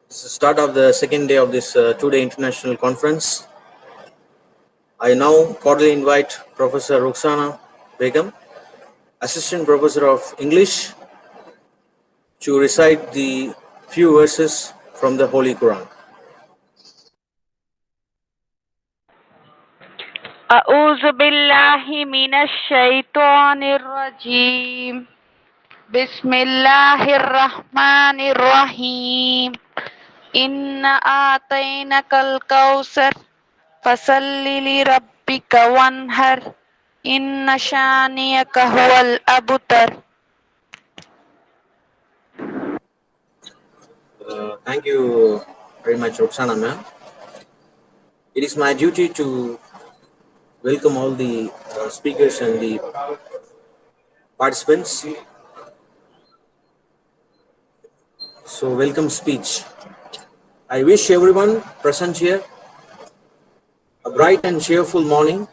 It's the start of the second day of this two-day international conference. I now cordially invite Professor Ruxana Begum, Assistant Professor of English, to recite the few verses from the Holy Quran. أعوذ بالله من الشيطان الرجيم بسم الله الرحمن الرحيم إنا أعطيناك الكوثر فصل لربك وانهر إن شانئك هو الأبتر. Thank you very much, Ruxana ma'am. It is my duty to welcome all the speakers and the participants. So, welcome speech. I wish everyone present here a bright and cheerful morning.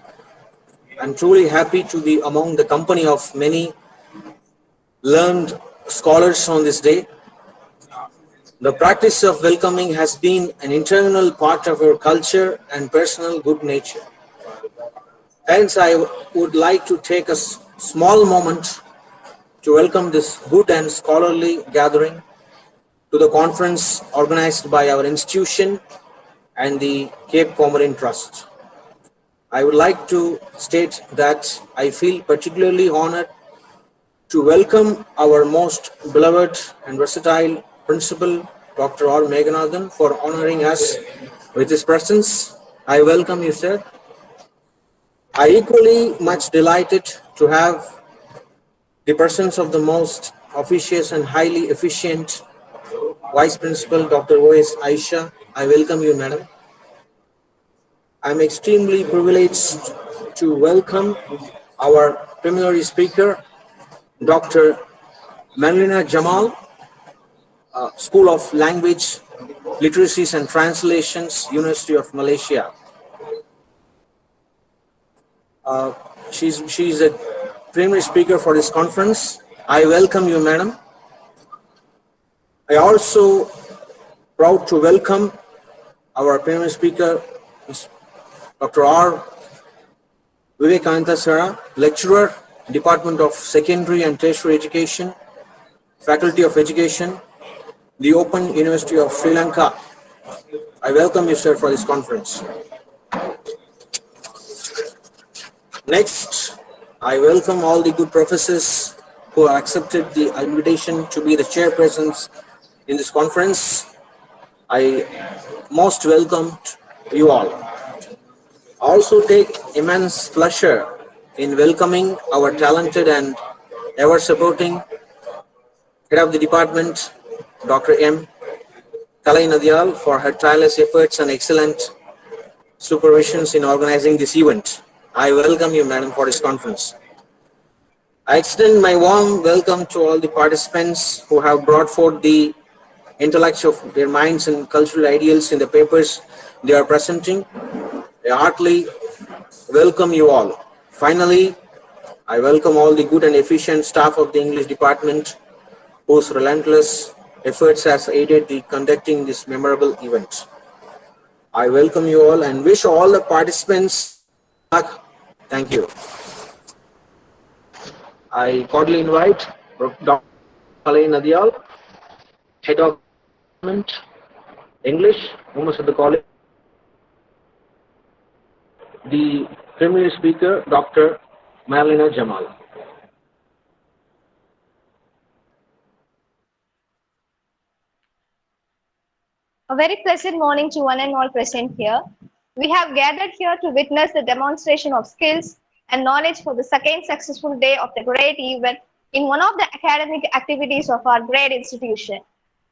I'm truly happy to be among the company of many learned scholars on this day. The practice of welcoming has been an internal part of our culture and personal good nature. Hence, I would like to take a small moment to welcome this good and scholarly gathering to the conference organized by our institution and the Cape Comorin Trust. I would like to state that I feel particularly honored to welcome our most beloved and versatile Principal, Dr. R. Meghanathan, for honoring us with his presence. I welcome you, sir. I equally much delighted to have the presence of the most officious and highly efficient Vice Principal, Dr. O.S. Aisha. I welcome you, madam. I'm extremely privileged to welcome our preliminary speaker, Dr. Manlina Jamal, School of Language, Literacies and Translations, University of Malaysia. She's a primary speaker for this conference. I welcome you, madam. I also proud to welcome our primary speaker, Dr. R. Vivekananda Sara, lecturer, Department of Secondary and Tertiary Education, Faculty of Education, the Open University of Sri Lanka. I welcome you, sir, for this conference. Next, I welcome all the good professors who have accepted the invitation to be the chairpersons in this conference. I most welcome you all. I also take immense pleasure in welcoming our talented and ever-supporting head of the department, Dr. M. Kalai Nadial, for her tireless efforts and excellent supervisions in organizing this event. I welcome you, madam, for this conference. I extend my warm welcome to all the participants who have brought forth the intellects of their minds and cultural ideals in the papers they are presenting. I heartily welcome you all. Finally, I welcome all the good and efficient staff of the English department whose relentless efforts has aided the conducting this memorable event. I welcome you all and wish all the participants luck. Thank you. I cordially invite Dr. Kalai Nadial, Head of Department English, Women's of the College, the premier speaker, Dr. Marlena Jamal. A very pleasant morning to one and all present here. We have gathered here to witness the demonstration of skills and knowledge for the second successful day of the great event in one of the academic activities of our great institution.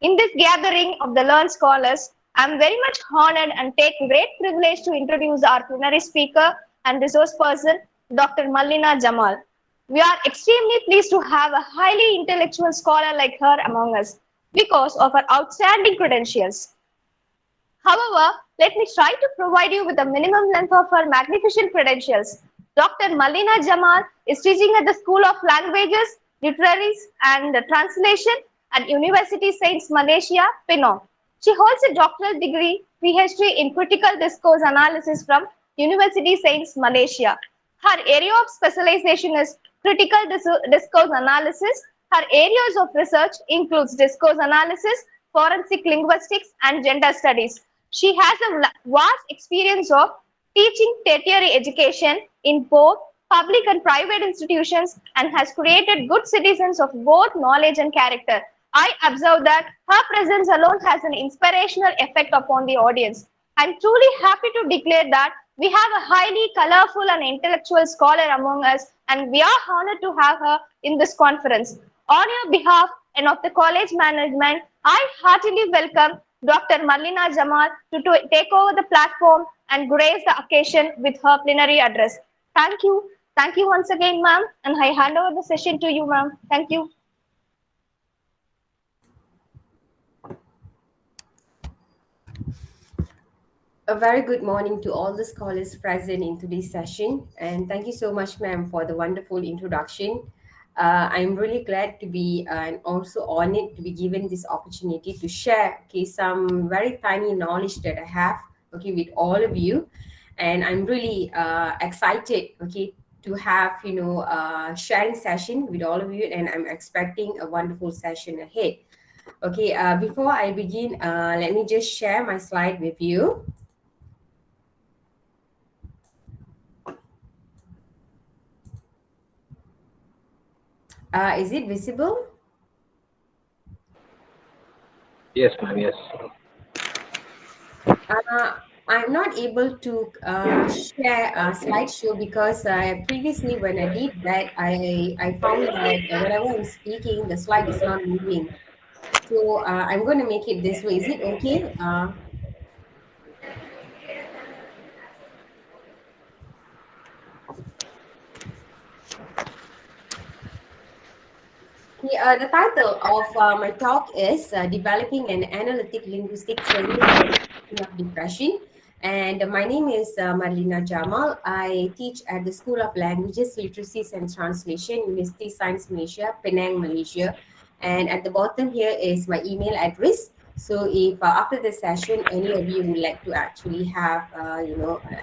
In this gathering of the learned scholars, I am very much honored and take great privilege to introduce our plenary speaker and resource person, Dr. Mallina Jamal. We are extremely pleased to have a highly intellectual scholar like her among us because of her outstanding credentials. However, let me try to provide you with the minimum length of her magnificent credentials. Dr. Mallina Jamal is teaching at the School of Languages, Literaries and Translation at University Saints Malaysia, Penang. She holds a doctoral degree, PhD in critical discourse analysis from University Sains, Malaysia. Her area of specialization is critical discourse analysis. Her areas of research includes discourse analysis, forensic linguistics, and gender studies. She has a vast experience of teaching tertiary education in both public and private institutions and has created good citizens of both knowledge and character. I observe that her presence alone has an inspirational effect upon the audience. I'm truly happy to declare that we have a highly colorful and intellectual scholar among us, and we are honored to have her in this conference. On your behalf and of the college management, I heartily welcome Dr. Marlina Jamal to take over the platform and grace the occasion with her plenary address. Thank you. Thank you once again, ma'am, and I hand over the session to you, ma'am. Thank you. A very good morning to all the scholars present in today's session, and thank you so much, ma'am, for the wonderful introduction. I'm really glad to be and also honored to be given this opportunity to share some very tiny knowledge that I have with all of you, and I'm really excited to have sharing session with all of you, and I'm expecting a wonderful session ahead. Before I begin, let me just share my slide with you. Is it visible? Yes, ma'am. Yes. I'm not able to share a slideshow because previously when I did that, I found that whenever I'm speaking, the slide is not moving. So I'm going to make it this way. Is it okay? The title of my talk is Developing an Analytic Linguistic Framework for Detection of Depression. And my name is Marlina Jamal. I teach at the School of Languages, Literacies and Translation, University Science Malaysia, Penang, Malaysia. And at the bottom here is my email address. So if after the session, any of you would like to actually have,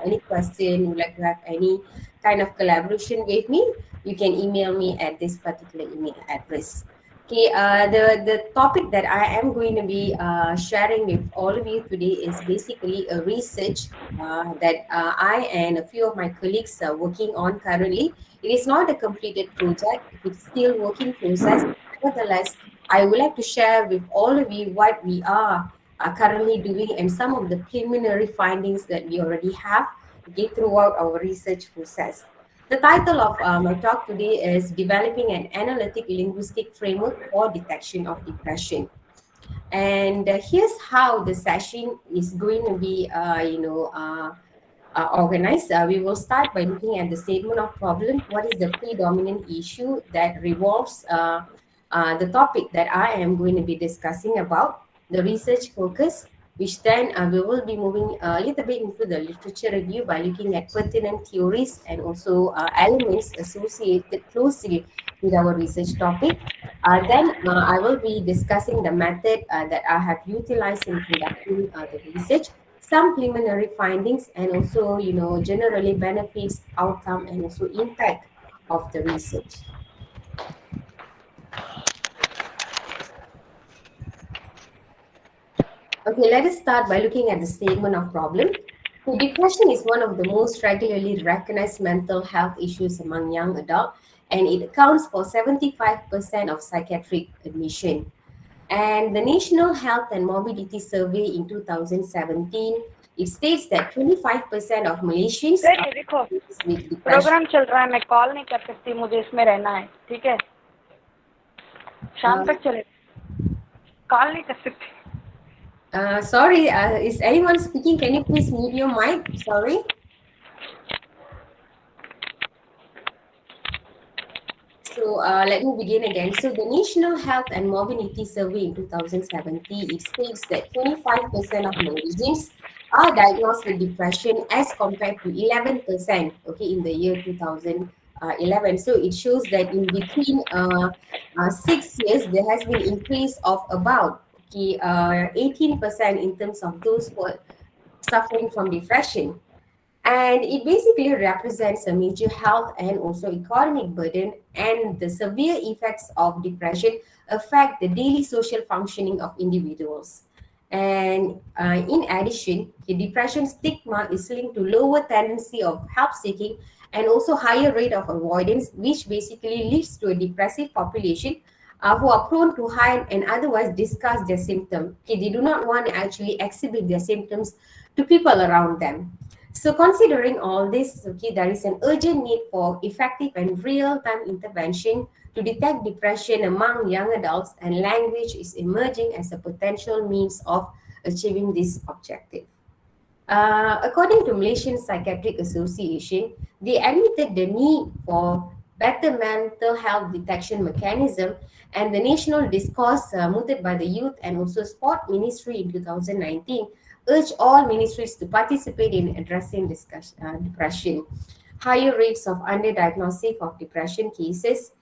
any question, would like to have any kind of collaboration with me, you can email me at this particular email address. The topic that I am going to be sharing with all of you today is basically a research that I and a few of my colleagues are working on currently. It is not a completed project; it's still working process. Nevertheless, I would like to share with all of you what we are currently doing and some of the preliminary findings that we already have throughout our research process. The title of my talk today is Developing an Analytic Linguistic Framework for Detection of Depression. And here's how the session is going to be, organized. We will start by looking at the statement of problem. What is the predominant issue that revolves the topic that I am going to be discussing about, the research focus, which then we will be moving a little bit into the literature review by looking at pertinent theories and also elements associated closely with our research topic. Then I will be discussing the method that I have utilized in conducting the research, some preliminary findings, and also, generally benefits, outcome, and also impact of the research. Okay, let us start by looking at the statement of problem. So depression is one of the most regularly recognized mental health issues among young adults, and it accounts for 75% of psychiatric admission. And the National Health and Morbidity Survey in 2017, it states that 25% of Malaysians are देखो diagnosed with depression. Programme चल रहा है, मैं call नहीं कर सकती, मुझे इसमें रहना है, ठीक है, शाम तक चले, कॉल नहीं कर सकती. Sorry, is anyone speaking? Can you please mute your mic? Sorry. So let me begin again. So the National Health and Morbidity Survey in 2017, it states that 25% of Malaysians are diagnosed with depression as compared to 11%, in the year 2011. So it shows that in between 6 years, there has been increase of about 18% in terms of those who are suffering from depression. And it basically represents a major health and also economic burden, and the severe effects of depression affect the daily social functioning of individuals. And in addition, the depression stigma is linked to lower tendency of help seeking and also higher rate of avoidance, which basically leads to a depressive population who are prone to hide and otherwise discuss their symptoms. Okay, they do not want to actually exhibit their symptoms to people around them. So considering all this, okay, there is an urgent need for effective and real-time intervention to detect depression among young adults, and language is emerging as a potential means of achieving this objective. According to Malaysian Psychiatric Association, they admitted the need for better mental health detection mechanism, and the national discourse mooted by the Youth and also Sport Ministry in 2019 urged all ministries to participate in addressing depression. Higher rates of underdiagnosis of depression cases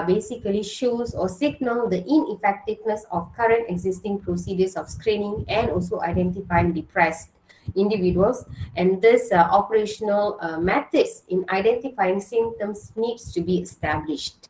basically shows or signal the ineffectiveness of current existing procedures of screening and also identifying depressed individuals, and this operational methods in identifying symptoms needs to be established.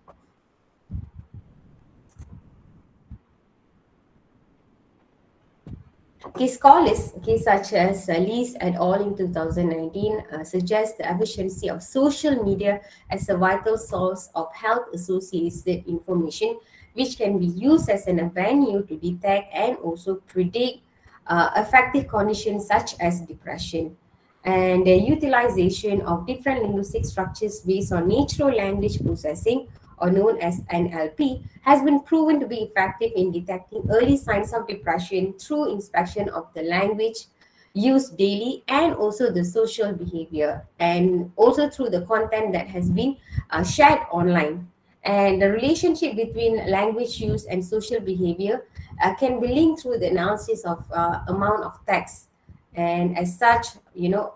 Scholars such as Lees et al. In 2019 suggest the efficiency of social media as a vital source of health-associated information, which can be used as an avenue to detect and also predict affective conditions such as depression. And the utilization of different linguistic structures based on natural language processing, or known as NLP, has been proven to be effective in detecting early signs of depression through inspection of the language used daily and also the social behavior, and also through the content that has been shared online. And the relationship between language use and social behavior can be linked through the analysis of amount of text. And as such,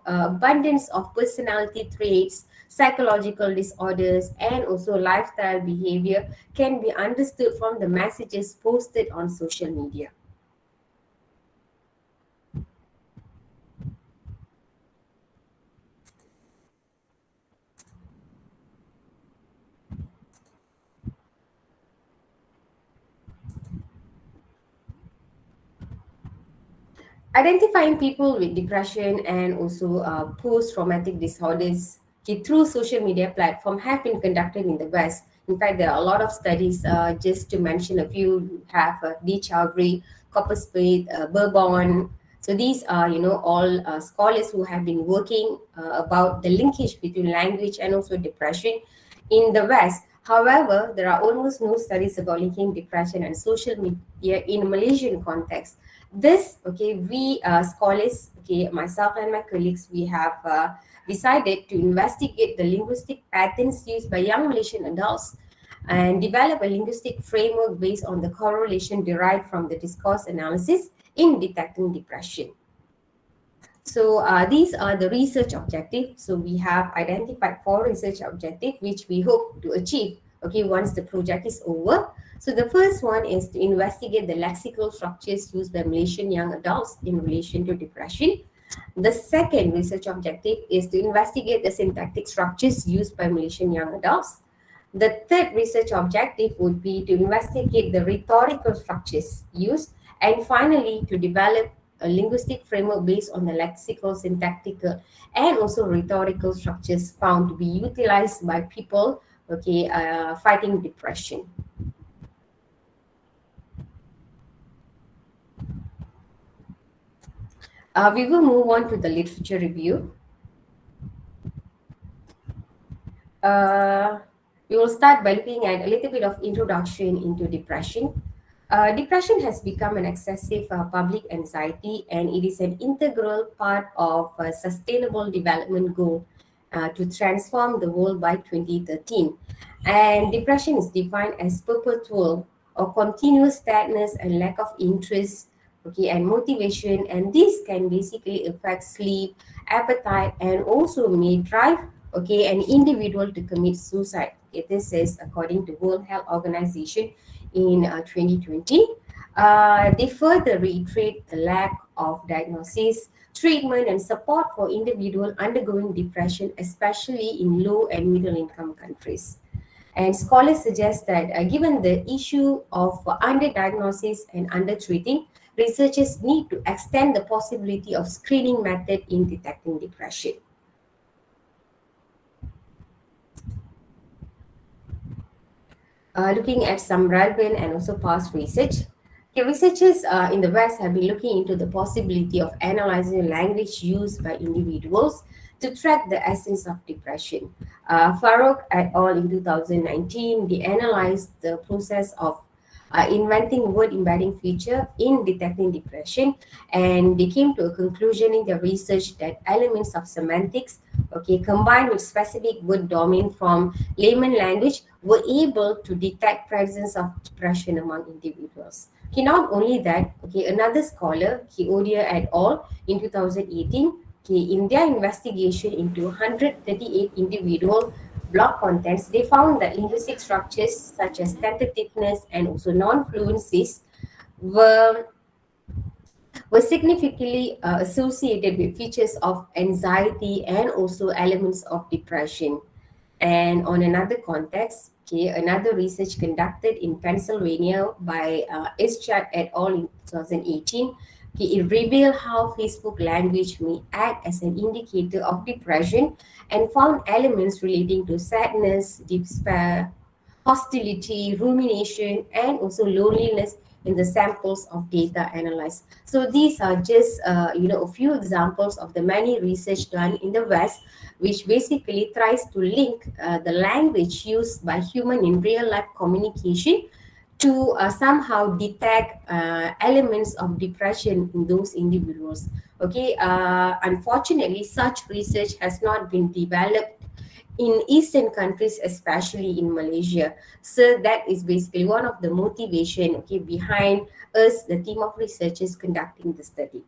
abundance of personality traits, psychological disorders, and also lifestyle behavior can be understood from the messages posted on social media. Identifying people with depression and also post-traumatic disorders through social media platform have been conducted in the West. In fact, there are a lot of studies, just to mention a few, have D. Chowdhury, Coppersmith, Bourbon. So these are, all scholars who have been working about the linkage between language and also depression in the West. However, there are almost no studies about linking depression and social media in Malaysian context. This, we scholars, myself and my colleagues, we have decided to investigate the linguistic patterns used by young Malaysian adults and develop a linguistic framework based on the correlation derived from the discourse analysis in detecting depression. So these are the research objectives. So we have identified 4 research objectives which we hope to achieve once the project is over. So the first one is to investigate the lexical structures used by Malaysian young adults in relation to depression. The second research objective is to investigate the syntactic structures used by Malaysian young adults. The third research objective would be to investigate the rhetorical structures used, and finally to develop a linguistic framework based on the lexical, syntactical, and also rhetorical structures found to be utilized by people fighting depression. We will move on to the literature review. We will start by looking at a little bit of introduction into depression. Depression has become an excessive public anxiety, and it is an integral part of a sustainable development goal to transform the world by 2013. And depression is defined as perpetual or continuous sadness and lack of interest, and motivation, and this can basically affect sleep, appetite, and also may drive an individual to commit suicide. This is according to World Health Organization in 2020. They further reiterate the lack of diagnosis, treatment, and support for individuals undergoing depression, especially in low and middle income countries. And scholars suggest that given the issue of underdiagnosis and undertreating, researchers need to extend the possibility of screening method in detecting depression. Looking at some relevant and also past research. Okay, researchers in the West have been looking into the possibility of analyzing language used by individuals to track the essence of depression. Farouk et al. In 2019, they analyzed the process of inventing word embedding feature in detecting depression, and they came to a conclusion in their research that elements of semantics, okay, combined with specific word domain from layman language, were able to detect presence of depression among individuals. Okay, not only that, okay, another scholar, Odia et al. In 2018, okay, in their investigation into 138 individual block contents, they found that linguistic structures such as tentativeness and also non-fluencies were were significantly associated with features of anxiety and also elements of depression. And on another context, okay, another research conducted in Pennsylvania by Ischat et al. In 2018, okay, it revealed how Facebook language may act as an indicator of depression and found elements relating to sadness, despair, hostility, rumination, and also loneliness in the samples of data analyzed. So these are just a few examples of the many research done in the West, which basically tries to link the language used by human in real life communication to somehow detect elements of depression in those individuals. Okay, unfortunately, such research has not been developed in Eastern countries, especially in Malaysia. So that is basically one of the motivation, okay, behind us, the team of researchers conducting the study.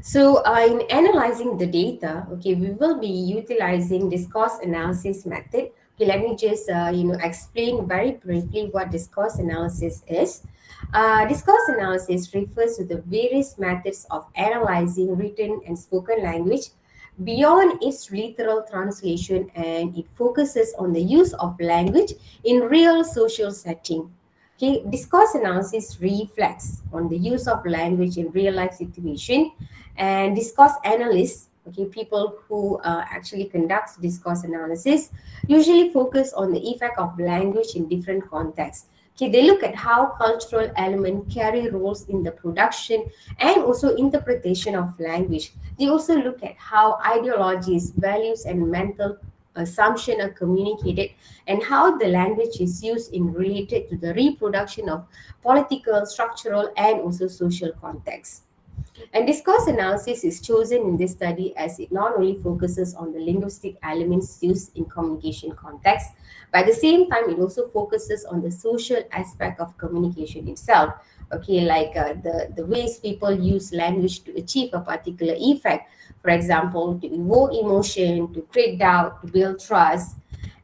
So in analyzing the data, okay, we will be utilizing discourse analysis method. Okay, let me just explain very briefly what discourse analysis is. Discourse analysis refers to the various methods of analyzing written and spoken language beyond its literal translation, and it focuses on the use of language in real social setting. Okay, discourse analysis reflects on the use of language in real life situation, and discourse analysts, okay, people who actually conduct discourse analysis, usually focus on the effect of language in different contexts. Okay, they look at how cultural elements carry roles in the production and also interpretation of language. They also look at how ideologies, values, and mental assumption are communicated, and how the language is used in related to the reproduction of political, structural, and also social contexts. And discourse analysis is chosen in this study as it not only focuses on the linguistic elements used in communication context, but at the same time, it also focuses on the social aspect of communication itself. Okay, like the ways people use language to achieve a particular effect. For example, to evoke emotion, to create doubt, to build trust.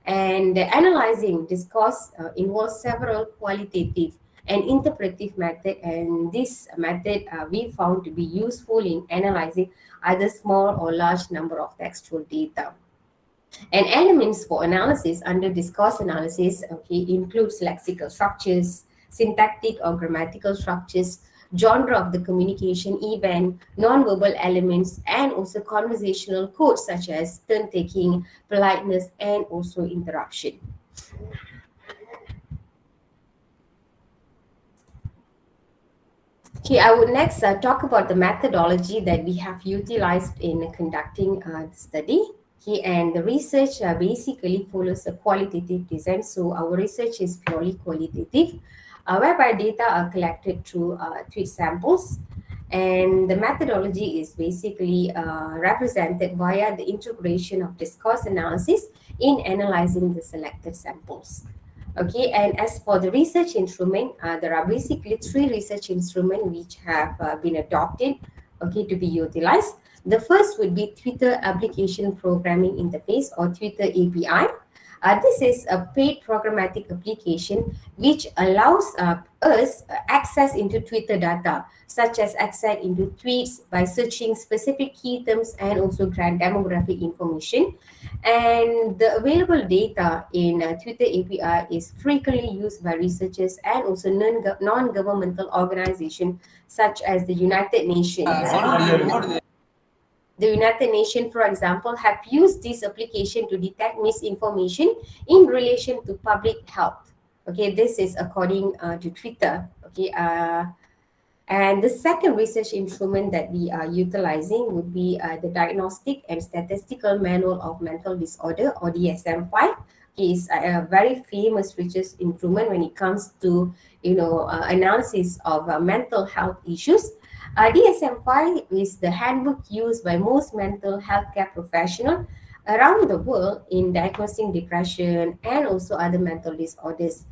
And analyzing discourse involves several qualitative and interpretive method, and this method we found to be useful in analyzing either small or large number of textual data. And elements for analysis under discourse analysis, okay, includes lexical structures, syntactic or grammatical structures, genre of the communication event, non-verbal elements, and also conversational codes such as turn-taking, politeness, and also interruption. Okay, I would next talk about the methodology that we have utilized in conducting the study. Okay, and the research basically follows a qualitative design. So our research is purely qualitative, whereby data are collected through tweet samples. And the methodology is basically represented via the integration of discourse analysis in analyzing the selected samples. Okay, and as for the research instrument, there are basically three research instruments which have been adopted, okay, to be utilized. The first would be Twitter Application Programming Interface, or Twitter API. This is a paid programmatic application which allows us access into Twitter data, such as access into tweets by searching specific key terms and also grant demographic information. And the available data in Twitter API is frequently used by researchers and also non-governmental organizations such as the United Nations. The United Nations, for example, have used this application to detect misinformation in relation to public health. Okay, this is according to Twitter. Okay, and the second research instrument that we are utilizing would be the Diagnostic and Statistical Manual of Mental Disorder, or DSM-5. It is a very famous research instrument when it comes to analysis of mental health issues. DSM-5 is the handbook used by most mental health care professionals around the world in diagnosing depression and also other mental disorders.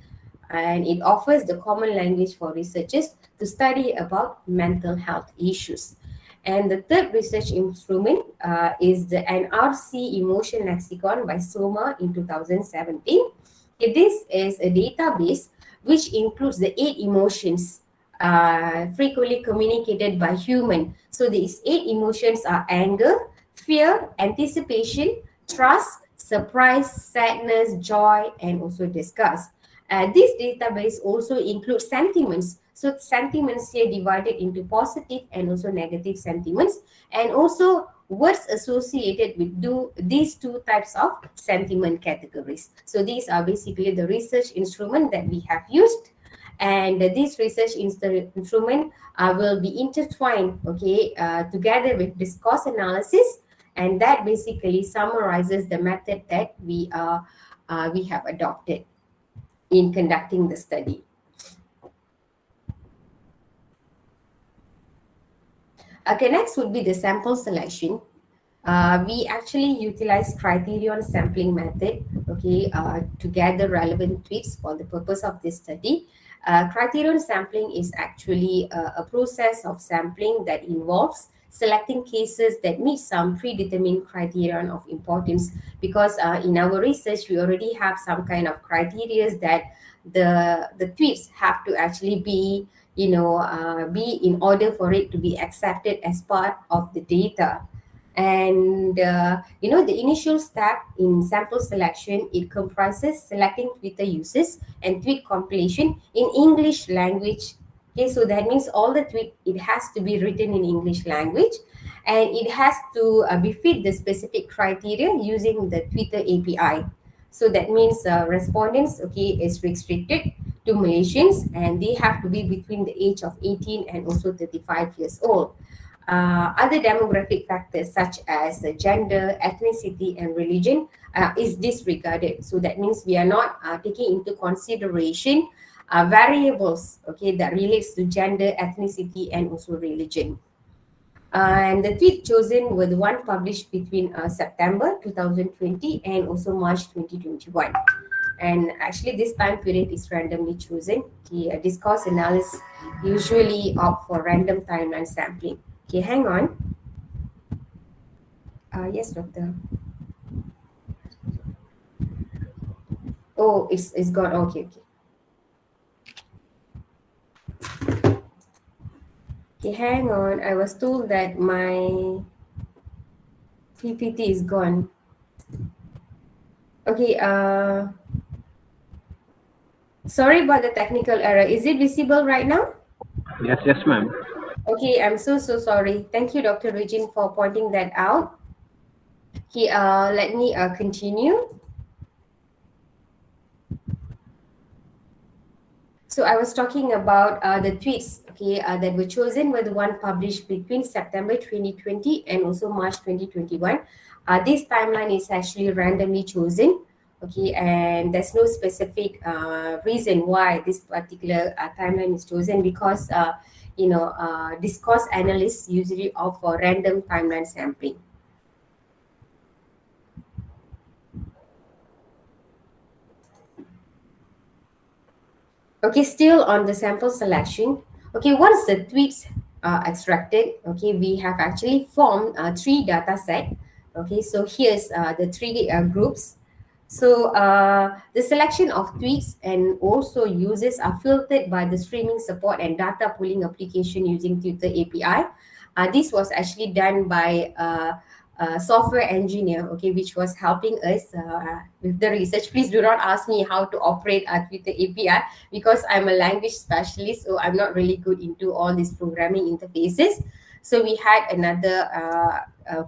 And it offers the common language for researchers to study about mental health issues. And the third research instrument is the NRC Emotion Lexicon by SOMA in 2017. This is a database which includes the 8 emotions frequently communicated by human. So these 8 emotions are anger, fear, anticipation, trust, surprise, sadness, joy, and also disgust. This database also includes sentiments. So sentiments here divided into positive and also negative sentiments, and also words associated with these two types of sentiment categories. So these are basically the research instrument that we have used. And this research instrument will be intertwined, together with discourse analysis, and that basically summarizes the method that we have adopted in conducting the study. Okay, next would be the sample selection. We actually utilize criterion sampling method, to gather relevant tweets for the purpose of this study. Criterion sampling is actually a process of sampling that involves selecting cases that meet some predetermined criterion of importance, because in our research we already have some kind of criteria that the tweets have to actually be in order for it to be accepted as part of the data. And the initial step in sample selection, it comprises selecting Twitter users and tweet compilation in English language. Okay, so that means all the tweet, it has to be written in English language, and it has to be fit the specific criteria using the Twitter API. So that means respondents, is restricted to Malaysians, and they have to be between the age of 18 and also 35 years old. Other demographic factors such as gender, ethnicity, and religion is disregarded. So that means we are not taking into consideration variables, that relates to gender, ethnicity, and also religion. And the tweet chosen were the one published between September 2020 and also March 2021. And actually this time period is randomly chosen. Discourse analysis usually opt for random timeline sampling. Okay, hang on. Yes, doctor. Oh, it's gone. Okay. Okay, hang on. I was told that my PPT is gone. Okay, sorry about the technical error. Is it visible right now? Yes, ma'am. Okay, I'm so sorry. Thank you, Dr. Regine, for pointing that out. Okay, let me continue. So I was talking about the tweets, that were chosen were the one published between September 2020 and also March 2021. This timeline is actually randomly chosen, and there's no specific reason why this particular timeline is chosen, because discourse analysts usually opt for random timeline sampling. Okay, still on the sample selection. Okay, once the tweets are extracted, we have actually formed 3 data set. Okay, so here's the 3 groups. So the selection of tweets and also uses are filtered by the streaming support and data pooling application using Twitter API. This was actually done by a software engineer, okay, which was helping us with the research. Please do not ask me how to operate a Twitter API because I'm a language specialist, so I'm not really good into all these programming interfaces. So we had another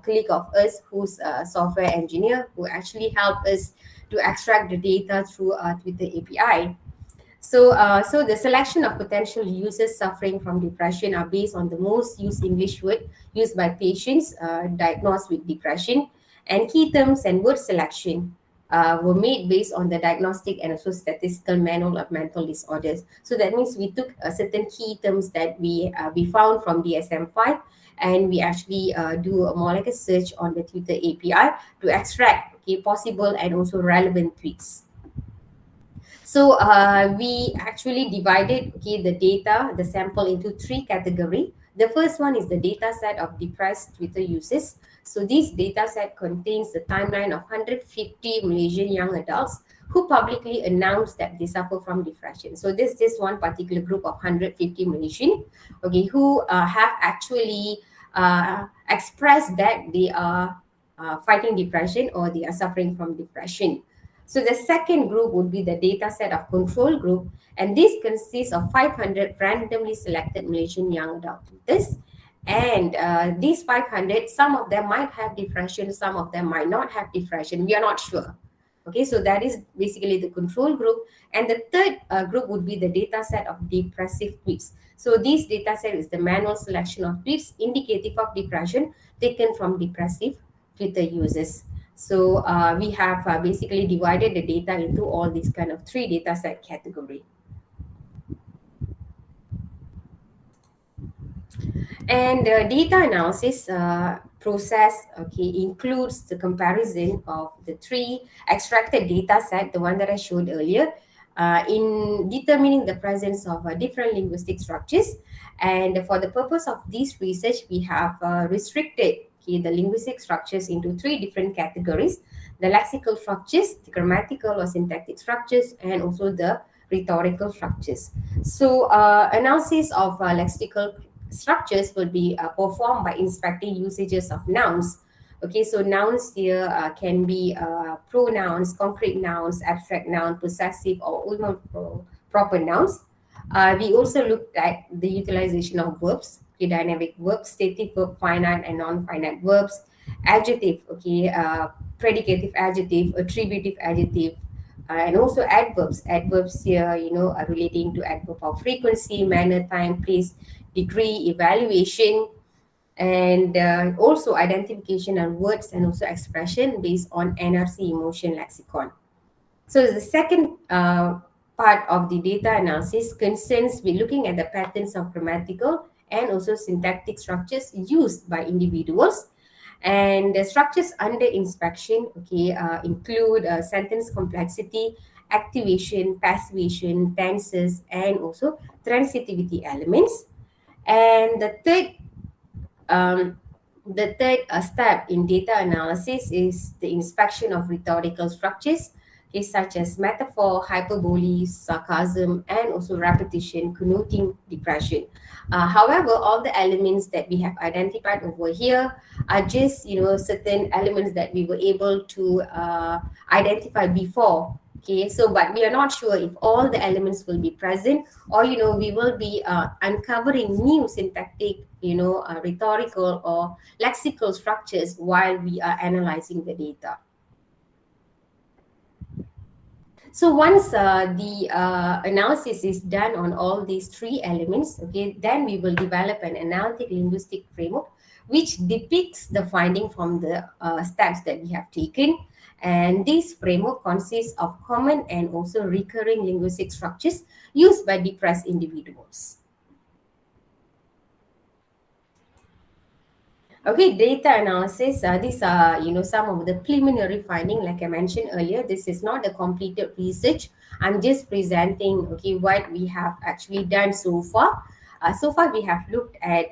colleague of us who's a software engineer who actually helped us to extract the data through Twitter API. So the selection of potential users suffering from depression are based on the most used English word used by patients diagnosed with depression, and key terms and word selection were made based on the diagnostic and also statistical manual of mental disorders. So that means we took certain key terms that we found from DSM-5, and we actually do a more like a search on the Twitter API to extract possible and also relevant tweets. So we actually divided the data, the sample into three categories. The first one is the data set of depressed Twitter users. So this data set contains the timeline of 150 Malaysian young adults who publicly announced that they suffer from depression. So this one particular group of 150 Malaysian, okay, who have actually expressed that they are fighting depression or they are suffering from depression. So the second group would be the data set of control group, and this consists of 500 randomly selected Malaysian young adult tutors. And these 500, some of them might have depression, some of them might not have depression. We are not sure. Okay, so that is basically the control group. And the third group would be the data set of depressive tweets. So this data set is the manual selection of tweets indicative of depression taken from depressive Twitter users. So we have basically divided the data into all these kind of three data set category. And data analysis process includes the comparison of the three extracted data set, the one that I showed earlier, in determining the presence of different linguistic structures. And for the purpose of this research, we have restricted the linguistic structures into three different categories: the lexical structures, the grammatical or syntactic structures, and also the rhetorical structures. So analysis of lexical structures will be performed by inspecting usages of nouns. Okay, so nouns here can be pronouns, concrete nouns, abstract noun, possessive, or even proper nouns. We also looked at the utilization of verbs, dynamic verbs, stative verb, finite and non-finite verbs, adjective, predicative adjective, attributive adjective, and also adverbs. Adverbs here, are relating to adverb of frequency, manner, time, place, degree, evaluation, and also identification and words and also expression based on NRC emotion lexicon. So the second part of the data analysis concerns with looking at the patterns of grammatical and also syntactic structures used by individuals. And the structures under inspection include sentence complexity, activation, passivation, tenses, and also transitivity elements. And the third step in data analysis is the inspection of rhetorical structures, such as metaphor, hyperbole, sarcasm, and also repetition connoting depression. However, all the elements that we have identified over here are just certain elements that we were able to identify before. Okay, so but we are not sure if all the elements will be present, or we will be uncovering new syntactic, rhetorical or lexical structures while we are analyzing the data. So once the analysis is done on all these three elements, then we will develop an analytic linguistic framework which depicts the finding from the steps that we have taken. And this framework consists of common and also recurring linguistic structures used by depressed individuals. Okay, data analysis. These are, some of the preliminary finding. Like I mentioned earlier, this is not a completed research. I'm just presenting, what we have actually done so far. So far, we have looked at,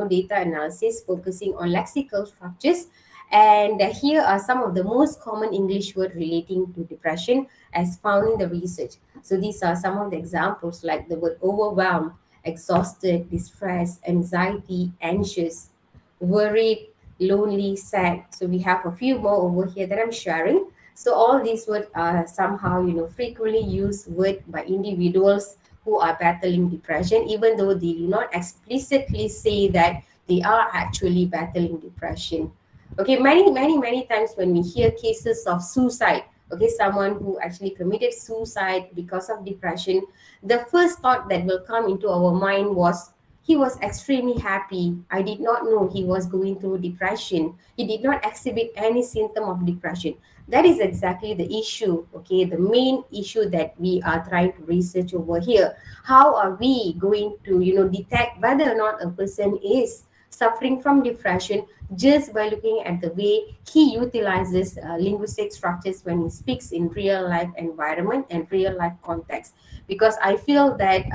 data analysis focusing on lexical structures And here are some of the most common English words relating to depression as found in the research. So these are some of the examples like the word overwhelmed, exhausted, distressed, anxiety, anxious, worried, lonely, sad. So we have a few more over here that I'm sharing. So all these words are somehow, frequently used word by individuals who are battling depression, even though they do not explicitly say that they are actually battling depression. Okay, many times when we hear cases of suicide, okay, someone who actually committed suicide because of depression, the first thought that will come into our mind was he was extremely happy. I did not know he was going through depression. He did not exhibit any symptom of depression. That is exactly the issue, okay, the main issue that we are trying to research over here. How are we going to, detect whether or not a person is suffering from depression just by looking at the way he utilizes linguistic structures when he speaks in real life environment and real life context? Because I feel that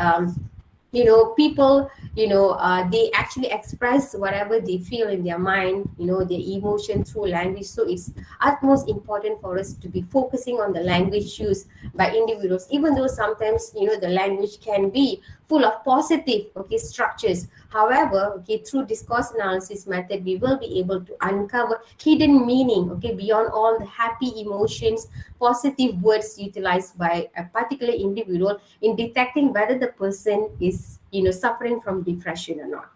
people, they actually express whatever they feel in their mind, their emotion through language. So it's utmost important for us to be focusing on the language used by individuals, even though sometimes the language can be full of positive, okay, structures. However, okay, through discourse analysis method, we will be able to uncover hidden meaning, okay, beyond all the happy emotions, positive words utilized by a particular individual in detecting whether the person is, suffering from depression or not.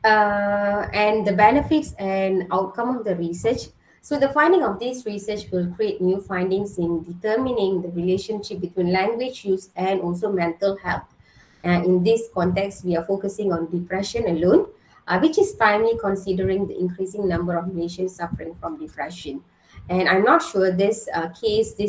And the benefits and outcome of the research. So the finding of this research will create new findings in determining the relationship between language use and also mental health. And in this context, we are focusing on depression alone, which is timely considering the increasing number of nations suffering from depression. And I'm not sure this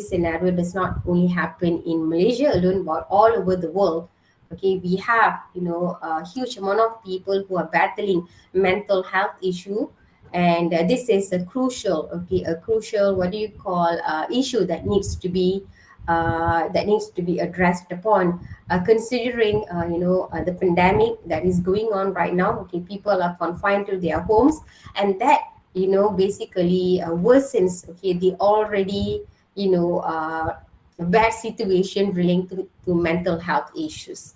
scenario does not only happen in Malaysia alone, but all over the world. Okay, we have a huge amount of people who are battling mental health issue, and this is a crucial, what do you call, issue that needs to be addressed upon, considering the pandemic that is going on right now. Okay, people are confined to their homes, and that basically worsens, okay, the already bad situation relating to mental health issues.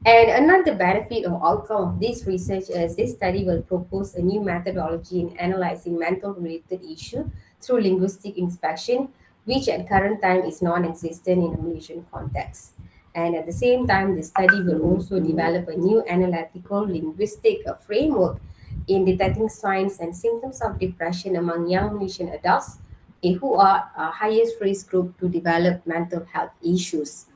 And another benefit or outcome of this research is this study will propose a new methodology in analyzing mental related issue through linguistic inspection, which at current time is non-existent in a Malaysian context. And at the same time, the study will also develop a new analytical linguistic framework in detecting signs and symptoms of depression among young Malaysian adults, who are highest risk group to develop mental health issues.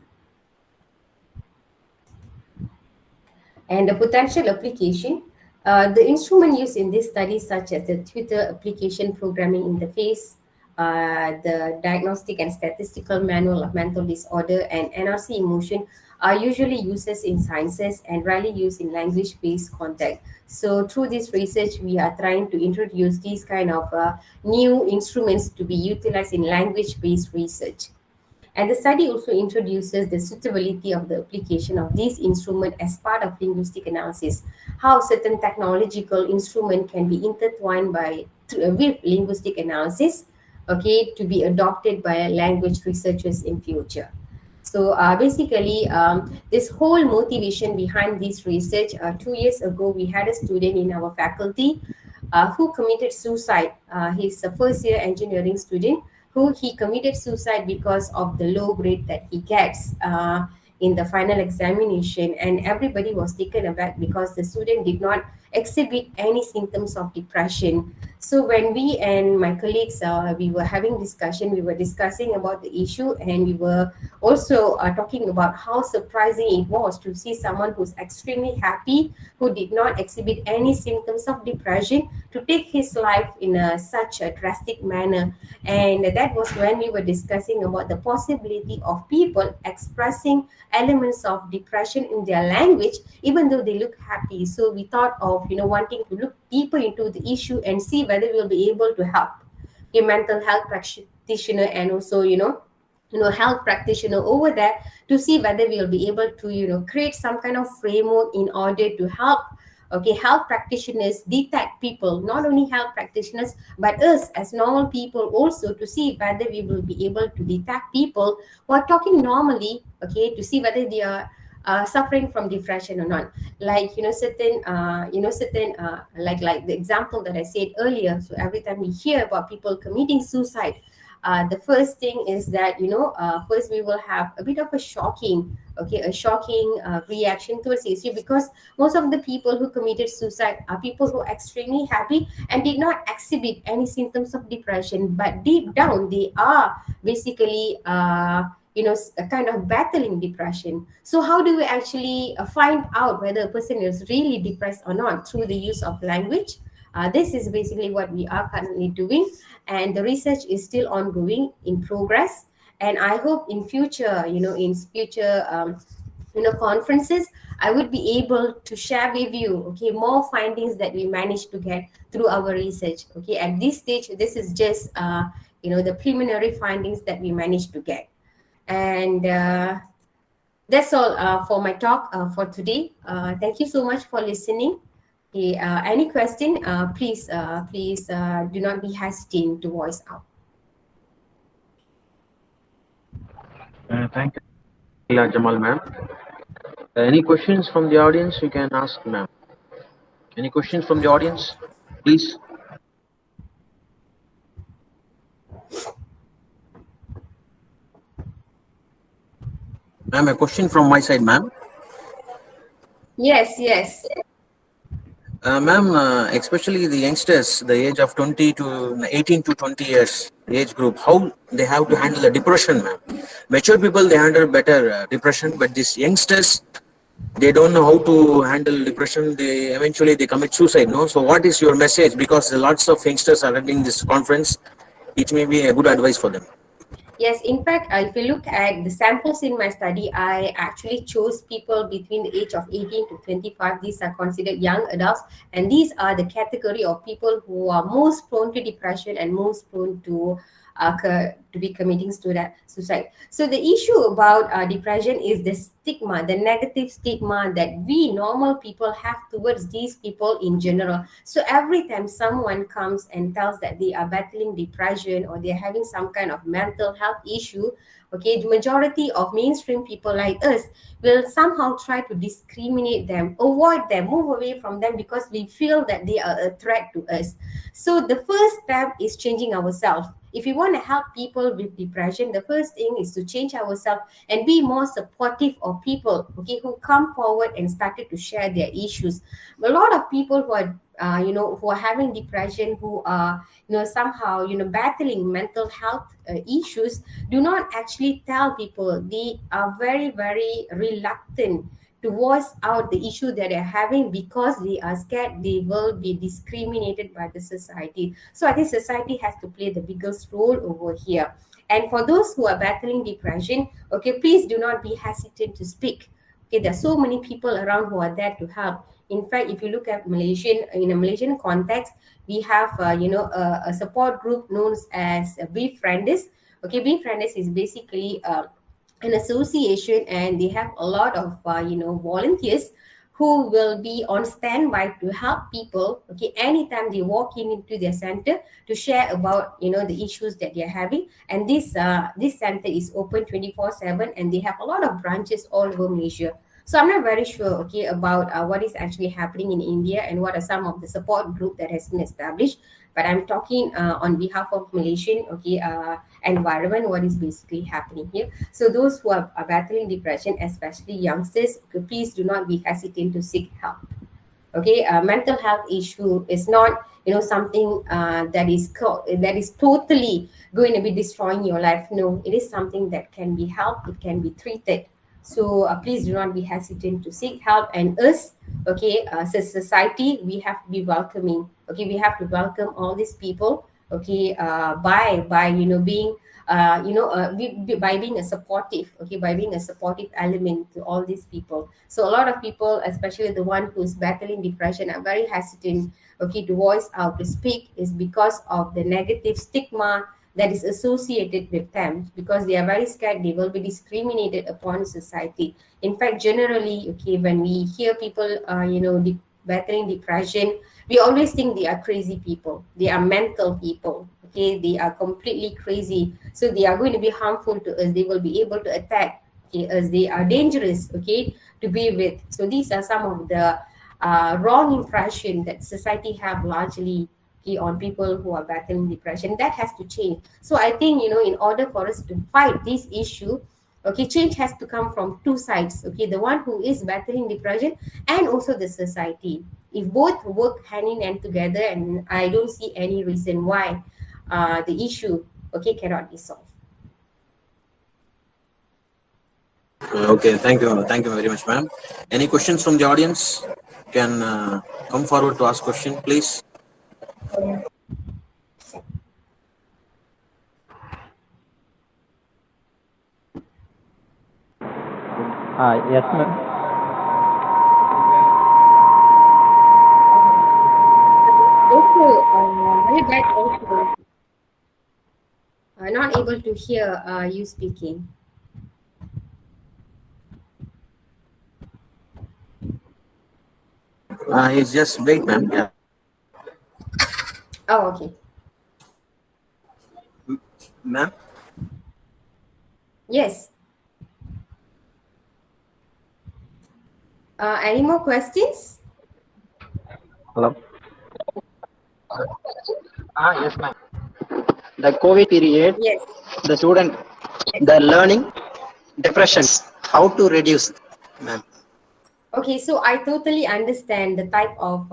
And the potential application. The instrument used in this study, such as the Twitter application programming interface, the Diagnostic and Statistical Manual of Mental Disorder, and NRC Emotion, are usually used in sciences and rarely used in language-based context. So through this research, we are trying to introduce these kind of new instruments to be utilized in language-based research. And the study also introduces the suitability of the application of this instrument as part of linguistic analysis, how certain technological instrument can be intertwined with linguistic analysis, okay, to be adopted by language researchers in future. So basically, this whole motivation behind this research, 2 years ago, we had a student in our faculty who committed suicide. He's a first year engineering student who he committed suicide because of the low grade that he gets in the final examination. And everybody was taken aback because the student did not exhibit any symptoms of depression. So when we and my colleagues, we were having discussion, we were discussing about the issue, and we were also talking about how surprising it was to see someone who's extremely happy, who did not exhibit any symptoms of depression, to take his life in such a drastic manner. And that was when we were discussing about the possibility of people expressing elements of depression in their language, even though they look happy. So we thought of, wanting to look deeper into the issue and see whether we'll be able to help a mental health practitioner, and also, health practitioner over there to see whether we'll be able to create some kind of framework in order to help health practitioners detect people, not only health practitioners but us as normal people also, to see whether we will be able to detect people who are talking normally, to see whether they are suffering from depression or not. Like certain like the example that I said earlier. So every time we hear about people committing suicide, the first thing is that first we will have a bit of a shocking reaction towards the issue, because most of the people who committed suicide are people who are extremely happy and did not exhibit any symptoms of depression, but deep down they are basically kind of battling depression. So how do we actually find out whether a person is really depressed or not? Through the use of language. This is basically what we are currently doing, and the research is still ongoing, in progress. And I hope in future, conferences, I would be able to share with you, more findings that we managed to get through our research. At this stage, this is just the preliminary findings that we managed to get. And that's all for my talk for today. Thank you so much for listening. Any question, please do not be hesitant to voice out. Thank you, Leela Jamal, ma'am. Any questions from the audience? You can ask, ma'am. Any questions from the audience, please? Ma'am, a question from my side, ma'am. Yes. Ma'am, especially the youngsters, the age of 20 to 18 to 20 years age group, how they have to handle the depression, ma'am. Mature people, they handle better depression, but these youngsters, they don't know how to handle depression. They eventually they commit suicide. No, so what is your message? Because lots of youngsters are attending this conference. It may be a good advice for them. Yes, in fact, if you look at the samples in my study, I actually chose people between the age of 18 to 25. These are considered young adults, and these are the category of people who are most prone to depression and most prone to be committing suicide. So the issue about depression is the stigma, the negative stigma that we normal people have towards these people in general. So every time someone comes and tells that they are battling depression or they're having some kind of mental health issue, the majority of mainstream people like us will somehow try to discriminate them, avoid them, move away from them, because we feel that they are a threat to us. So the first step is changing ourselves. If we want to help people with depression, the first thing is to change ourselves and be more supportive of people, who come forward and started to share their issues. A lot of people who are who are having depression, who are somehow battling mental health issues, do not actually tell people. They are very, very reluctant to voice out the issue that they're having, because they are scared they will be discriminated by the society. So I think society has to play the biggest role over here. And for those who are battling depression, please do not be hesitant to speak. There are so many people around who are there to help. In fact, if you look at in a Malaysian context, we have a support group known as Befrienders. Befrienders is basically an association, and they have a lot of volunteers who will be on standby to help people anytime they walk into their center to share about the issues that they're having. And this center is open 24/7, and they have a lot of branches all over Malaysia. So I'm not very sure about what is actually happening in India and what are some of the support group that has been established, but I'm talking on behalf of Malaysian environment, what is basically happening here. So those who are battling depression, especially youngsters, please do not be hesitant to seek help. Mental health issue is not something that is totally going to be destroying your life. No, it is something that can be helped, it can be treated. So please do not be hesitant to seek help. And us, as a society, we have to be welcoming. We have to welcome all these people. By being by being a supportive. By being a supportive element to all these people. So a lot of people, especially the one who's battling depression, are very hesitant to voice out, to speak, is because of the negative stigma that is associated with them, because they are very scared they will be discriminated upon society. In fact, generally, okay, when we hear people, battling depression, we always think they are crazy people. They are mental people. Okay, they are completely crazy. So they are going to be harmful to us. They will be able to attack, okay, us. They are dangerous, okay, to be with. So these are some of the wrong impression that society have largely, okay, on people who are battling depression. That has to change. So I think, in order for us to fight this issue, okay, change has to come from two sides, okay, the one who is battling depression and also the society. If both work hand in hand together, and I don't see any reason why the issue, okay, cannot be solved. Okay, thank you very much, ma'am. Any questions from the audience? Can come forward to ask question, please. Yes, ma'am. Also, very bad also. Not able to hear you speaking. He's just wait, ma'am. Yeah, Oh, okay. ma'am. Yes. Any more questions? Hello. Yes, ma'am. The COVID period, Yes. the student, the learning, depressions, how to reduce, ma'am. Okay, so I totally understand the type of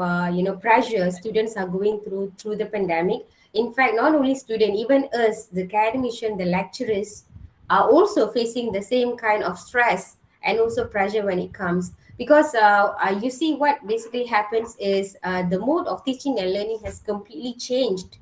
pressure students are going through the pandemic. In fact, not only student, even us, the academician, the lecturers, are also facing the same kind of stress and also pressure when it comes, because you see what basically happens is the mode of teaching and learning has completely changed.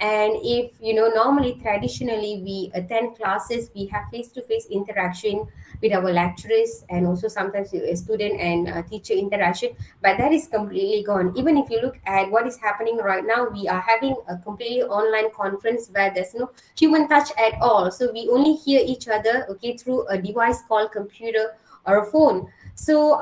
And if normally traditionally we attend classes, we have face-to-face interaction with our lecturers, and also sometimes with a student and teacher interaction, but that is completely gone. Even if you look at what is happening right now, we are having a completely online conference where there's no human touch at all, so we only hear each other, okay, through a device called computer or a phone. So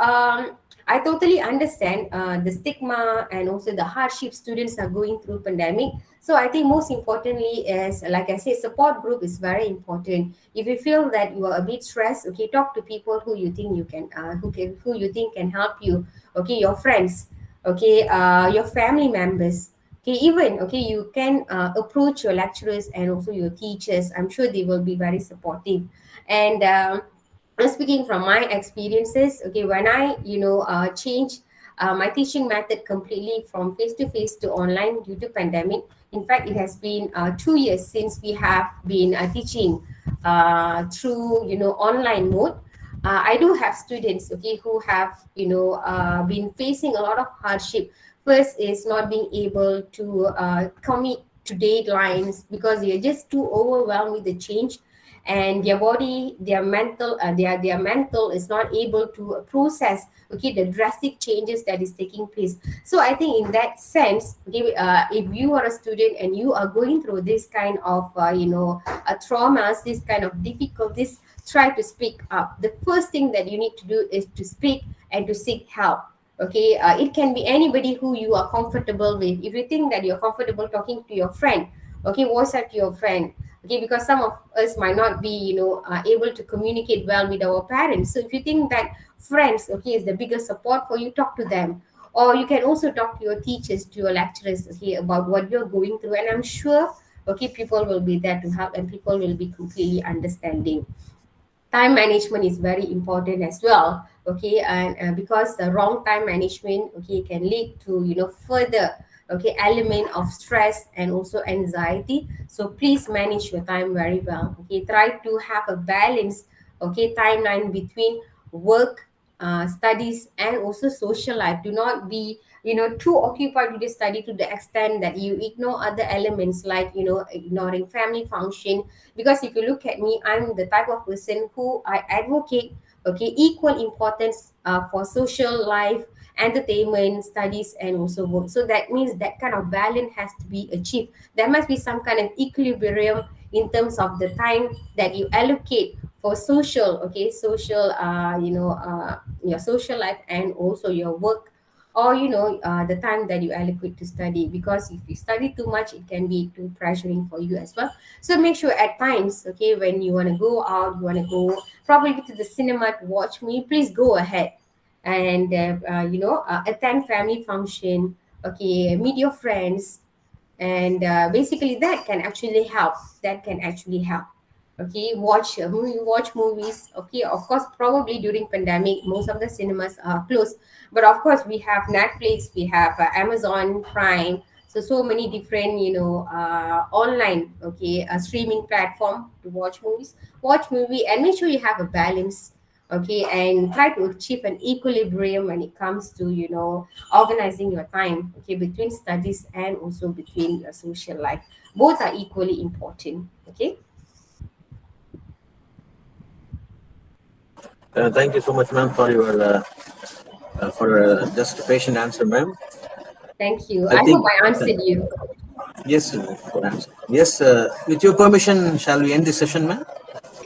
I totally understand the stigma and also the hardship students are going through pandemic. So I think most importantly is, like I said, support group is very important. If you feel that you are a bit stressed, okay, talk to people who you think you can, who you think can help you. Okay, your friends, okay, your family members. Okay, even okay, you can approach your lecturers and also your teachers. I'm sure they will be very supportive. And I'm speaking from my experiences, okay, when I change my teaching method completely from face to face to online due to pandemic. In fact, it has been 2 years since we have been teaching through online mode. I do have students, okay, who have been facing a lot of hardship. First is not being able to commit to deadlines because they are just too overwhelmed with the change, and their body, their mental, their mental is not able to process, okay, the drastic changes that is taking place. So I think in that sense, okay, if you are a student and you are going through this kind of traumas, this kind of difficulties, try to speak up. The first thing that you need to do is to speak and to seek help. Okay, it can be anybody who you are comfortable with. If you think that you're comfortable talking to your friend, okay, voice out to your friend. Okay, because some of us might not be able to communicate well with our parents. So if you think that friends, okay, is the biggest support for you, talk to them. Or you can also talk to your teachers, to your lecturers, okay, about what you're going through, and I'm sure, okay, people will be there to help and people will be completely understanding. Time management is very important as well, okay, and because the wrong time management, okay, can lead to further, okay, element of stress and also anxiety. So please manage your time very well, okay, try to have a balance, okay, timeline between work, studies, and also social life. Do not be too occupied with the study to the extent that you ignore other elements, like ignoring family function. Because if you look at me, I'm the type of person who I advocate, okay, equal importance for social life entertainment, studies, and also work. So that means that kind of balance has to be achieved. There must be some kind of equilibrium in terms of the time that you allocate for social, okay, social, your social life and also your work, or the time that you allocate to study. Because if you study too much, it can be too pressuring for you as well. So make sure at times, okay, when you want to go out, you want to go probably to the cinema to watch me, please go ahead and attend family function, okay, meet your friends, and basically that can actually help. That can actually help. Okay, watch a movie, watch movies. Okay, of course, probably during pandemic most of the cinemas are closed, but of course we have Netflix, we have Amazon Prime, so many different online, okay, streaming platform to watch movies. Watch movie and make sure you have a balance, okay, and try to achieve an equilibrium when it comes to organizing your time, okay, between studies and also between your social life. Both are equally important. Okay. Thank you so much, ma'am, for your just patient answer, ma'am. Thank you. I I hope think I answered you. yes, good answer. Yes, with your permission, shall we end this session, ma'am?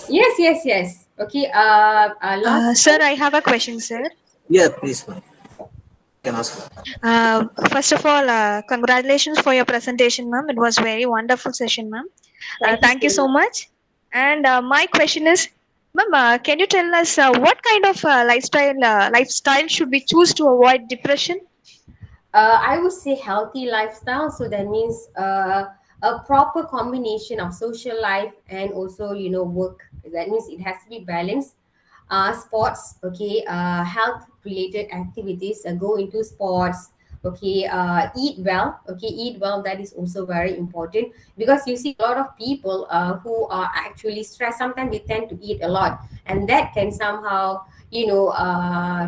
Yes, yes, yes. Okay. Last Sir, I have a question, sir. Yeah, please, ma'am. You can ask. First of all, congratulations for your presentation, ma'am. It was very wonderful session, ma'am. Thank you Thank you so so much. much. And my question is, ma'am, can you tell us what kind of lifestyle should we choose to avoid depression? I would say healthy lifestyle. So that means a proper combination of social life and also work. That means it has to be balanced. Sports, okay, health related activities, go into sports, okay, eat well, okay, eat well. That is also very important, because you see a lot of people who are actually stressed. Sometimes they tend to eat a lot, and that can somehow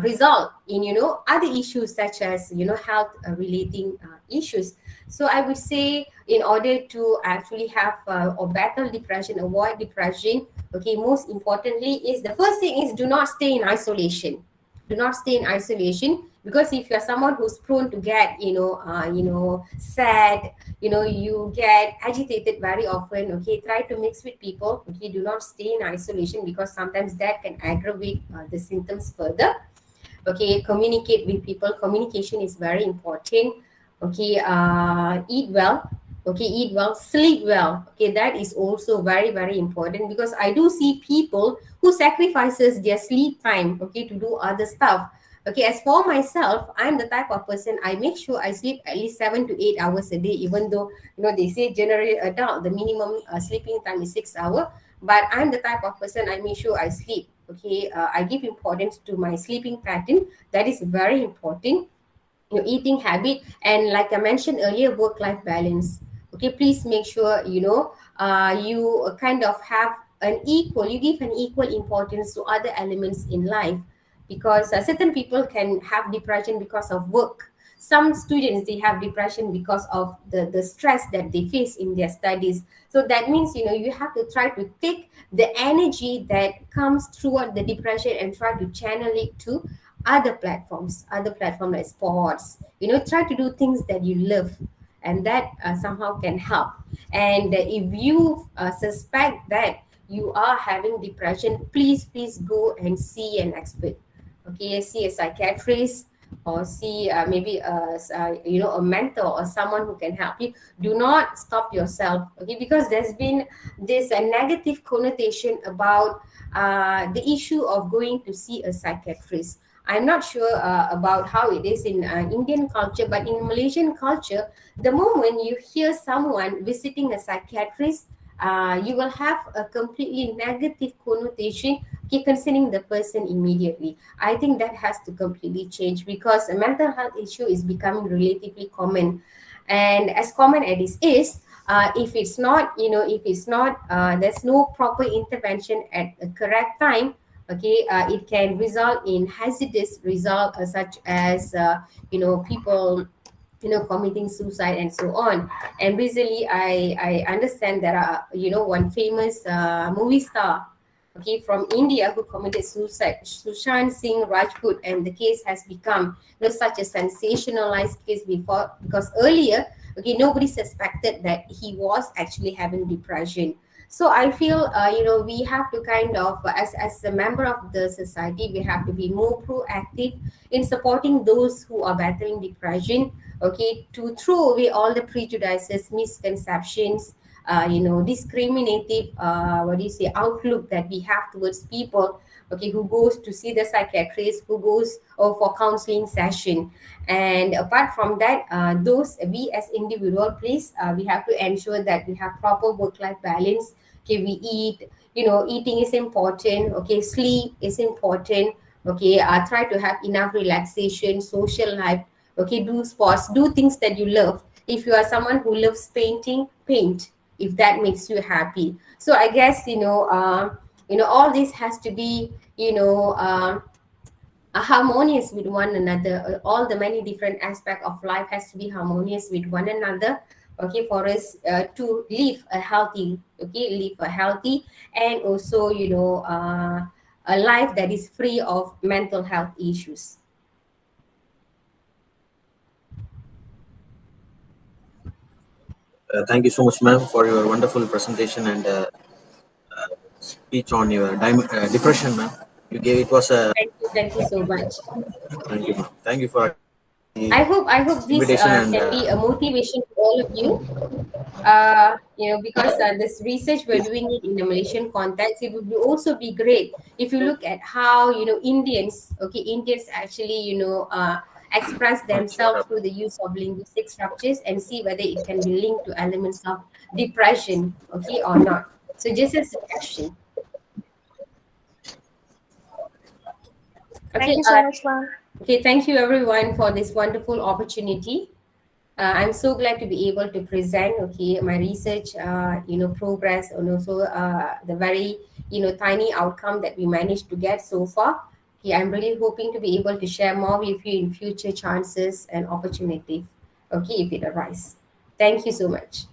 result in other issues, such as health relating issues. So I would say, in order to actually have or battle depression, avoid depression, okay, most importantly is, the first thing is, do not stay in isolation. Do not stay in isolation, because if you're someone who's prone to get sad, you get agitated very often, okay, try to mix with people, okay, do not stay in isolation, because sometimes that can aggravate the symptoms further. Okay, communicate with people. Communication is very important. Okay, eat well. Okay, eat well, sleep well. Okay, that is also very, very important, because I do see people who sacrifices their sleep time, okay, to do other stuff. Okay, as for myself, I'm the type of person, I make sure I sleep at least 7 to 8 hours a day, even though they say generally adult the minimum sleeping time is 6 hours. But I'm the type of person, I make sure I sleep. Okay, I give importance to my sleeping pattern. That is very important. Your eating habit, and like I mentioned earlier, work life balance. Okay, please make sure you kind of have you give an equal importance to other elements in life, because certain people can have depression because of work. Some students, they have depression because of the stress that they face in their studies. So that means you have to try to take the energy that comes throughout the depression and try to channel it to other platform like sports. Try to do things that you love, and that somehow can help. And if you suspect that you are having depression, please go and see an expert. Okay, see a psychiatrist, or see maybe a mentor, or someone who can help you. Do not stop yourself, okay, because there's been this negative connotation about the issue of going to see a psychiatrist. I'm not sure about how it is in Indian culture, but in Malaysian culture, the moment you hear someone visiting a psychiatrist, you will have a completely negative connotation, okay, concerning the person immediately. I think that has to completely change, because a mental health issue is becoming relatively common. And as common as it is, if there's no proper intervention at the correct time, okay, it can result in hazardous result, such as people committing suicide and so on. And recently I understand there are one famous movie star, okay, from India who committed suicide, Sushant Singh Rajput, and the case has become, you know, such a sensationalized case before, because earlier, okay, nobody suspected that he was actually having depression. So I feel, you know, we have to kind of, as a member of the society, we have to be more proactive in supporting those who are battling depression, okay, to throw away all the prejudices, misconceptions, you know, discriminative, what do you say, outlook that we have towards people, okay, who goes to see the psychiatrist, who goes for counseling session. And apart from that, those we as individual, please, we have to ensure that we have proper work-life balance. Okay, we eat, you know, eating is important, okay, sleep is important, okay, try to have enough relaxation, social life, okay, do sports, do things that you love. If you are someone who loves painting, paint, if that makes you happy. So I guess, you know, all this has to be, harmonious with one another. All the many different aspects of life has to be harmonious with one another, okay, for us to live a healthy, okay, live a healthy, and also, a life that is free of mental health issues. Thank you so much, ma'am, for your wonderful presentation and speech on your depression, ma'am. You gave it was a Thank you so much. thank you, ma'am. Thank you for the I hope this invitation and can be a motivation to all of you. Because this research we're doing it in the Malaysian context, it would also be great if you look at how, Indians actually, express what themselves through the use of linguistic structures, and see whether it can be linked to elements of depression, okay, or not. So just a suggestion. Thank Okay. you so much, ma'am. Okay. Thank you everyone for this wonderful opportunity. I'm so glad to be able to present, okay, my research, progress, and also the very, tiny outcome that we managed to get so far. Okay, I'm really hoping to be able to share more with you in future chances and opportunities, okay, if it arises. Thank you so much.